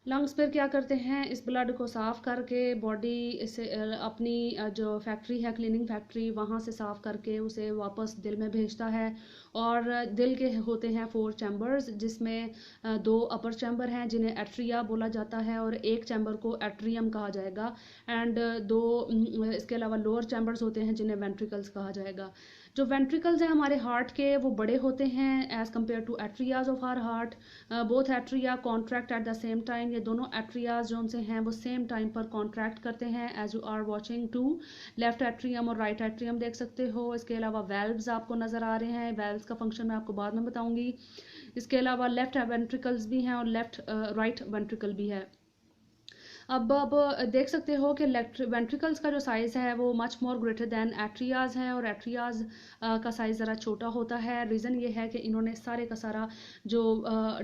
Lungs फिर क्या करते हैं, इस ब्लड को साफ़ करके बॉडी इसे अपनी जो फैक्ट्री है, क्लीनिंग फैक्ट्री, वहाँ से साफ़ करके उसे वापस दिल में भेजता है। और दिल के होते हैं 4 चैम्बर्स, जिसमें 2 अपर चैम्बर हैं जिन्हें एट्रिया बोला जाता है और एक चैम्बर को एट्रियम कहा जाएगा। एंड 2 इसके अलावा लोअर चैम्बर्स होते हैं जिन्हें वेंट्रिकल्स कहा जाएगा। जो वेंट्रिकल्स हैं हमारे हार्ट के, वो बड़े होते हैं as compare to atrias of our heart. Both atria contract at the same time. ये दोनों एट्रियाज जो से हैं वो सेम टाइम पर कॉन्ट्रैक्ट करते हैं। As you are watching two left atrium और राइट एट्रियम देख सकते हो। इसके अलावा वेल्व्स आपको नज़र आ रहे हैं, वेल्व्स का फंक्शन मैं आपको बाद में बताऊंगी। इसके अलावा लेफ्ट वेंट्रिकल्स भी हैं और लेफ्ट राइट वेंट्रिकल भी है। अब देख सकते हो कि वेंट्रिकल्स का जो साइज़ है वो much more greater than atria है, और एट्रियाज का साइज़ ज़रा छोटा होता है। रीज़न ये है कि इन्होंने सारे का सारा जो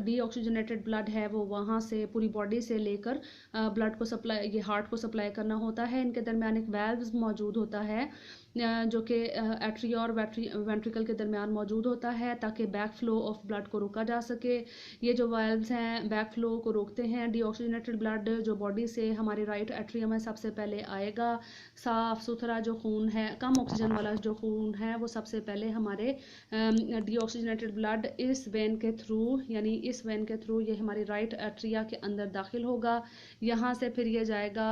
डीऑक्सीजनेटेड ब्लड है वो वहाँ से पूरी बॉडी से लेकर ब्लड को सप्लाई, ये हार्ट को सप्लाई करना होता है। इनके दरमियान एक वेल्व्स मौजूद होता है जो कि एट्रिया और वेंट्रिकल के दरमियान मौजूद होता है, ताकि बैक फ्लो ऑफ ब्लड को रोका जा सके। ये जो वाल्व्स हैं बैक फ्लो को रोकते हैं। डीऑक्सीजनेटेड ब्लड जो बॉडी से हमारे राइट एट्रियम में सबसे पहले आएगा। साफ़ सुथरा जो खून है, कम ऑक्सीजन वाला जो खून है, वो सबसे पहले हमारे डीऑक्सीजनेटेड ब्लड इस वेन के थ्रू, यानी इस वेन के थ्रू ये हमारी राइट एट्रिया के अंदर दाखिल होगा। यहाँ से फिर ये जाएगा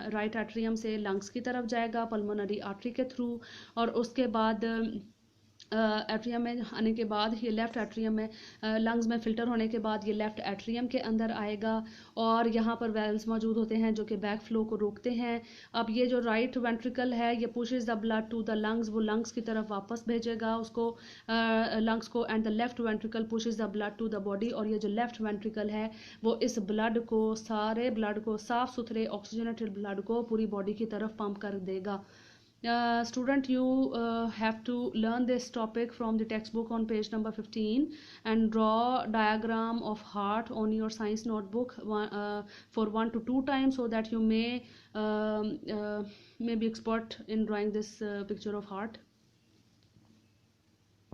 राइट एट्रियम से लंग्स की तरफ जाएगा पल्मोनरी आर्टरी के थ्रू, और उसके बाद एट्रियम में आने के बाद ये लेफ़्ट एट्रियम में लंग्स में फ़िल्टर होने के बाद ये लेफ़्ट एट्रियम के अंदर आएगा। और यहाँ पर वेल्व्स मौजूद होते हैं जो कि बैक फ्लो को रोकते हैं। अब ये जो राइट वेंट्रिकल है ये pushes the blood to the lungs, वो लंग्स की तरफ वापस भेजेगा उसको, लंग्स को। And the left ventricle pushes the blood to the body, और ये जो लेफ़्ट वेंट्रिकल है वो इस ब्लड को, सारे ब्लड को, साफ़ सुथरे ऑक्सीजनेटेड ब्लड को पूरी बॉडी की तरफ पंप कर देगा। Student, you have to learn this topic from the textbook on page number 15 and draw diagram of heart on your science notebook for 1 to 2 times, so that you may be expert in drawing this picture of heart.